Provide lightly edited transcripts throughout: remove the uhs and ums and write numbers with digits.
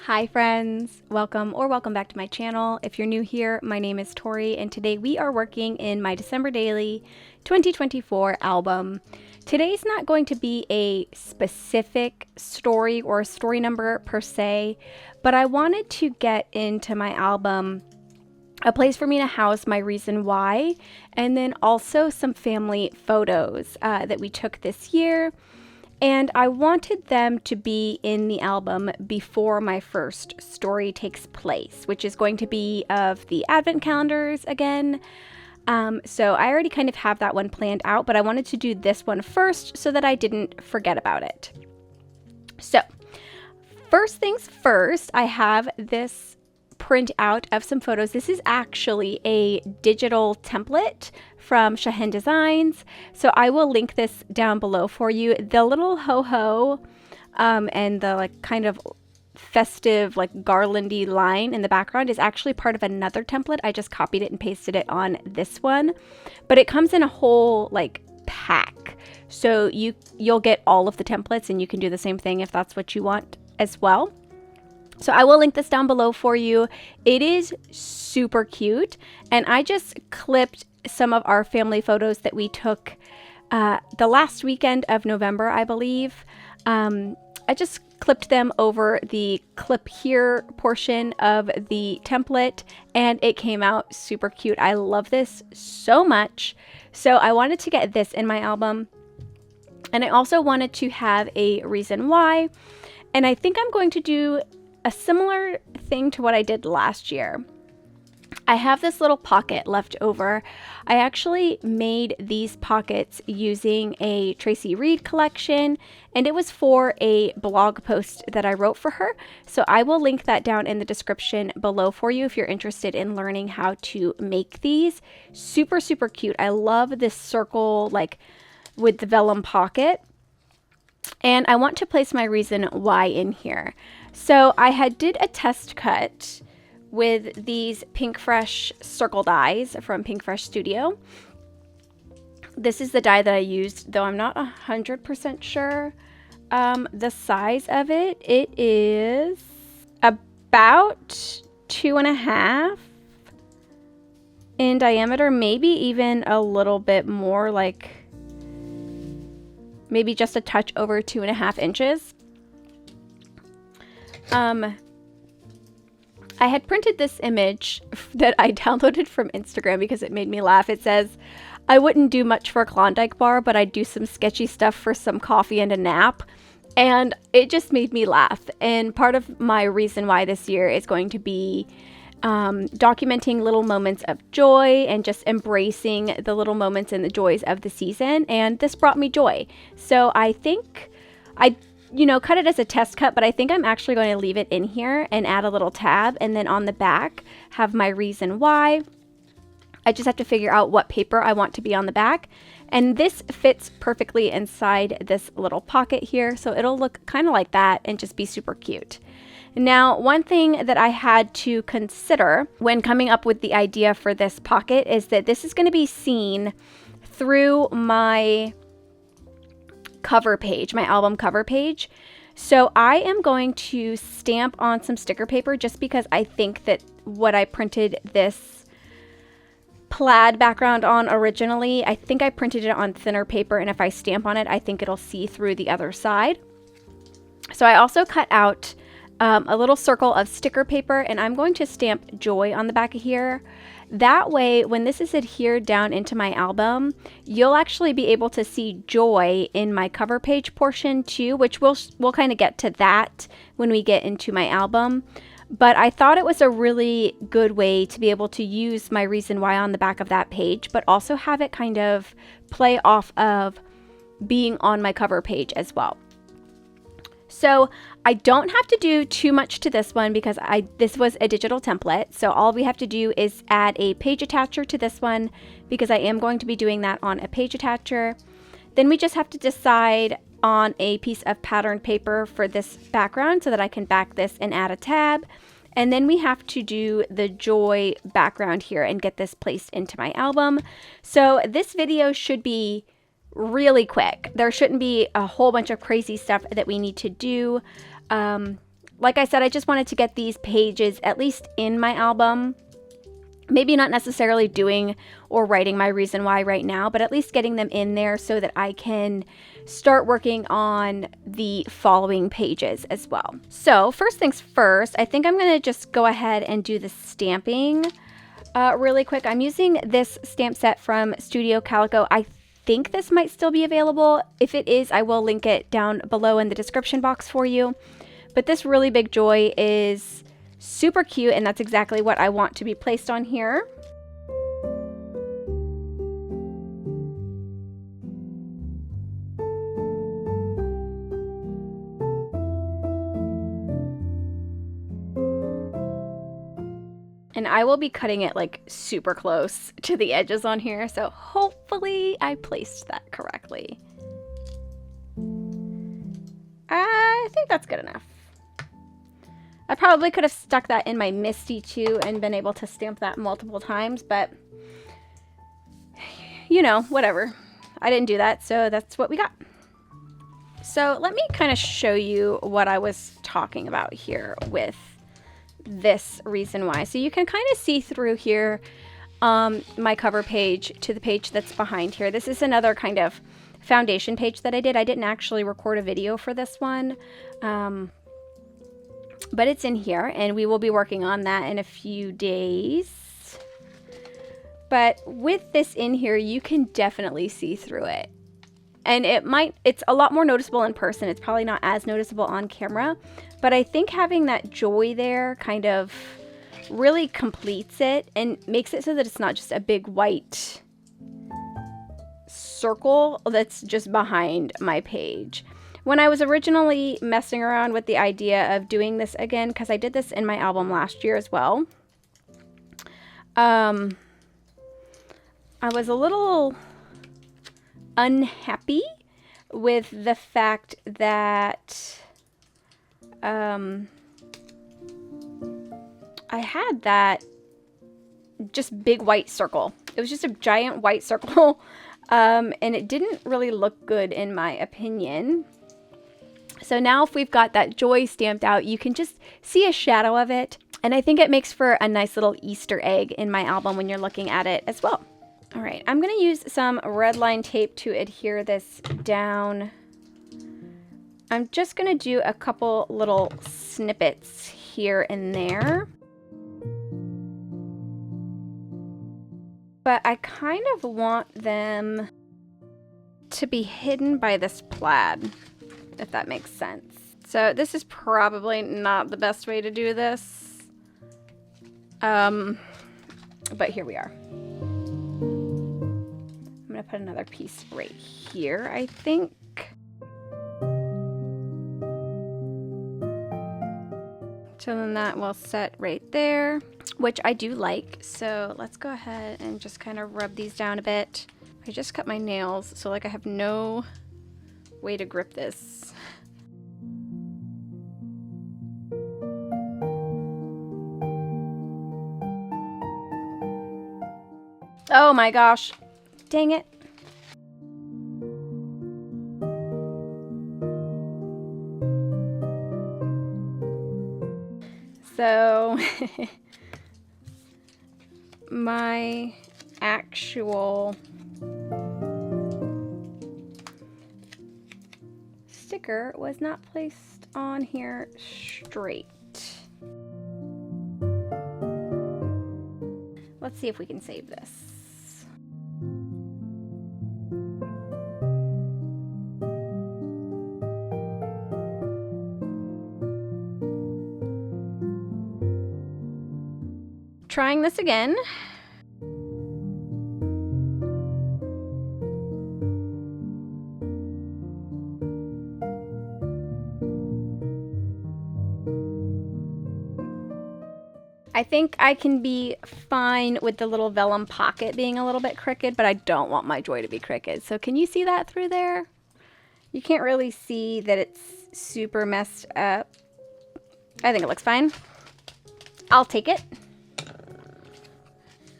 Hi friends, welcome back to my channel. If you're new here, my name is Tori and today we are working in my December Daily 2024 album. Today's not going to be a specific story or a story number per se, but I wanted to get into my album a place for me to house my reason why, and then also some family photos that we took this year. And I wanted them to be in the album before my first story takes place, which is going to be of the advent calendars again. So I already kind of have that one planned out, but I wanted to do this one first so that I didn't forget about it. So first things first, I have this print out of some photos. This is actually a digital template from Shahen Designs, so I will link this down below for you. The little ho-ho and the like kind of festive like garlandy line in the background is actually part of another template. I just copied it and pasted it on this one, but it comes in a whole like pack, so you'll get all of the templates and you can do the same thing if that's what you want as well. So I will link this down below for you. It is super cute, and I just clipped some of our family photos that we took the last weekend of November, I believe. I just clipped them over the clip here portion of the template, and it came out super cute. I love this so much. So I wanted to get this in my album, and I also wanted to have a reason why, and I think I'm going to do a similar thing to what I did last year. I have this little pocket left over. I actually made these pockets using a Tracy Reed collection, and it was for a blog post that I wrote for her. So I will link that down in the description below for you if you're interested in learning how to make these. Super, super cute. I love this circle like with the vellum pocket. And I want to place my reason why in here. So I did a test cut with these Pink Fresh circle dies from Pink Fresh Studio. This is the die that I used, though I'm not 100% sure the size of it. It is about 2.5 in diameter, maybe even a little bit more, like maybe just a touch over 2.5 inches. I had printed this image that I downloaded from Instagram because it made me laugh. It says, "I wouldn't do much for a Klondike bar, but I'd do some sketchy stuff for some coffee and a nap." And it just made me laugh. And part of my reason why this year is going to be documenting little moments of joy and just embracing the little moments and the joys of the season. And this brought me joy. So I think I cut it as a test cut, but I think I'm actually going to leave it in here and add a little tab, and then on the back have my reason why. I just have to figure out what paper I want to be on the back, and this fits perfectly inside this little pocket here, so it'll look kind of like that and just be super cute. Now, one thing that I had to consider when coming up with the idea for this pocket is that this is going to be seen through my cover page, my album cover page. So I am going to stamp on some sticker paper just because I think that what I printed this plaid background on originally, I think I printed it on thinner paper, and if I stamp on it, I think it'll see through the other side. So I also cut out a little circle of sticker paper, and I'm going to stamp joy on the back of here. That way, when this is adhered down into my album, you'll actually be able to see joy in my cover page portion too, which we'll kind of get to that when we get into my album. But I thought it was a really good way to be able to use my reason why on the back of that page, but also have it kind of play off of being on my cover page as well. So I don't have to do too much to this one because this was a digital template. So all we have to do is add a page attacher to this one because I am going to be doing that on a page attacher. Then we just have to decide on a piece of patterned paper for this background so that I can back this and add a tab. And then we have to do the joy background here and get this placed into my album. So this video should be really quick. There shouldn't be a whole bunch of crazy stuff that we need to do. like I said, I just wanted to get these pages at least in my album. Maybe not necessarily doing or writing my reason why right now, but at least getting them in there so that I can start working on the following pages as well. So first things first, I think I'm going to just go ahead and do the stamping really quick. I'm using this stamp set from Studio Calico. I think this might still be available. If it is, I will link it down below in the description box for you. But this really big joy is super cute, and that's exactly what I want to be placed on here. And I will be cutting it like super close to the edges on here, so hopefully I placed that correctly. I think that's good enough. I probably could have stuck that in my Misty too and been able to stamp that multiple times, but you know, whatever. I didn't do that, so that's what we got. So let me kind of show you what I was talking about here with this reason why. So you can kind of see through here my cover page to the page that's behind here. This is another kind of foundation page that I did. I didn't actually record a video for this one. But it's in here, and we will be working on that in a few days. But with this in here, you can definitely see through it. And it's a lot more noticeable in person. It's probably not as noticeable on camera. But I think having that joy there kind of really completes it and makes it so that it's not just a big white circle that's just behind my page. When I was originally messing around with the idea of doing this again, because I did this in my album last year as well, I was a little unhappy with the fact that I had that just big white circle. It was just a giant white circle, and it didn't really look good in my opinion. So now if we've got that joy stamped out, you can just see a shadow of it. And I think it makes for a nice little Easter egg in my album when you're looking at it as well. All right, I'm going to use some red line tape to adhere this down. I'm just going to do a couple little snippets here and there. But I kind of want them to be hidden by this plaid, if that makes sense. So this is probably not the best way to do this. But here we are. I'm gonna put another piece right here, I think. So then that will set right there, which I do like. So let's go ahead and just kind of rub these down a bit. I just cut my nails, so like I have no way to grip this. Oh my gosh, dang it. So my actual sticker was not placed on here straight. Let's see if we can save this. Trying this again. I think I can be fine with the little vellum pocket being a little bit crooked, but I don't want my joy to be crooked. So can you see that through there? You can't really see that it's super messed up. I think it looks fine. I'll take it.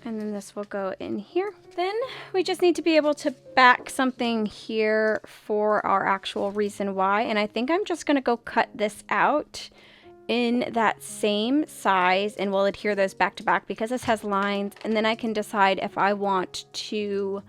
And then this will go in here. Then we just need to be able to back something here for our actual reason why. And I think I'm just gonna go cut this out in that same size, and we'll adhere those back to back because this has lines, and then I can decide if I want to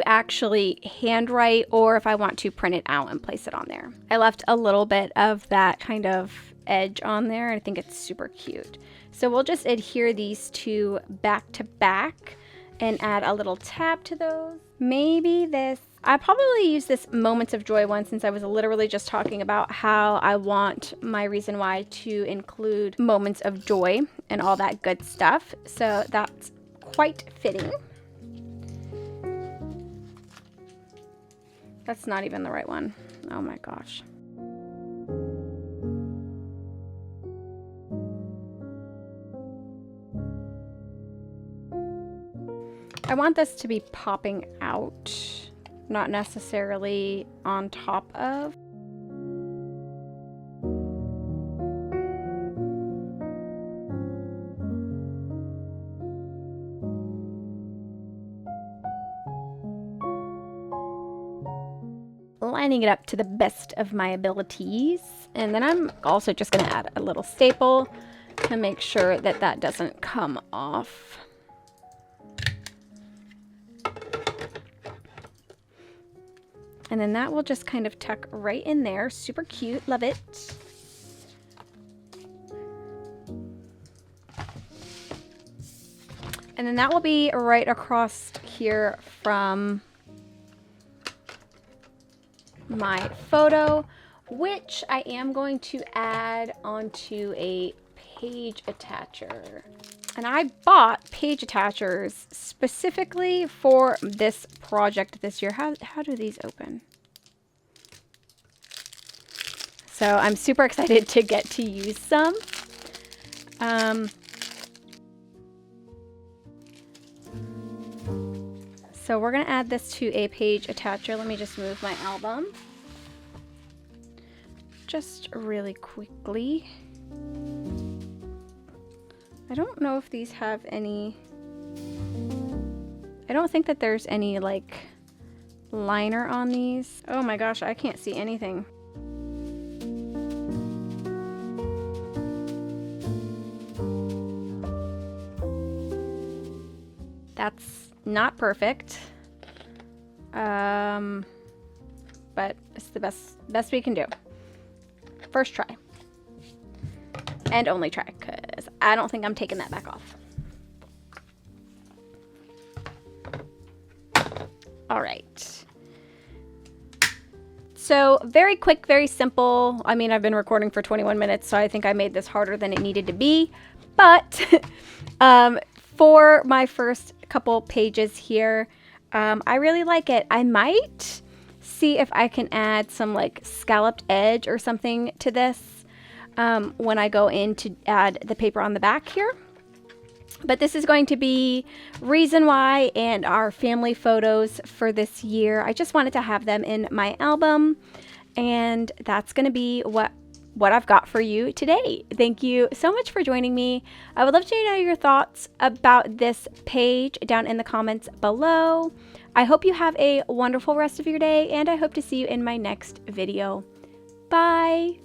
actually handwrite or if I want to print it out and place it on there. I left a little bit of that kind of edge on there, and I think it's super cute. So we'll just adhere these two back to back and add a little tab to those. Maybe this, I probably use this Moments of Joy one, since I was literally just talking about how I want my reason why to include moments of joy and all that good stuff. So that's quite fitting. That's not even the right one. Oh my gosh. I want this to be popping out, not necessarily on top of. Lining it up to the best of my abilities. And then I'm also just going to add a little staple to make sure that that doesn't come off. And then that will just kind of tuck right in there. Super cute. Love it. And then that will be right across here from my photo, which I am going to add onto a page attacher. And I bought page attachers specifically for this project this year. How do these open? So I'm super excited to get to use some. So we're going to add this to a page attacher. Let me just move my album just really quickly. I don't know if these have any, I don't think that there's any like liner on these. Oh my gosh, I can't see anything. That's not perfect, but it's the best we can do. First try. And only try, because I don't think I'm taking that back off. All right. So very quick, very simple. I mean, I've been recording for 21 minutes, so I think I made this harder than it needed to be. But for my first couple pages here, I really like it. I might see if I can add some like scalloped edge or something to this when I go in to add the paper on the back here. But this is going to be reason why and our family photos for this year. I just wanted to have them in my album, and that's going to be what I've got for you today. Thank you so much for joining me. I would love to know your thoughts about this page down in the comments below. I hope you have a wonderful rest of your day, and I hope to see you in my next video. Bye!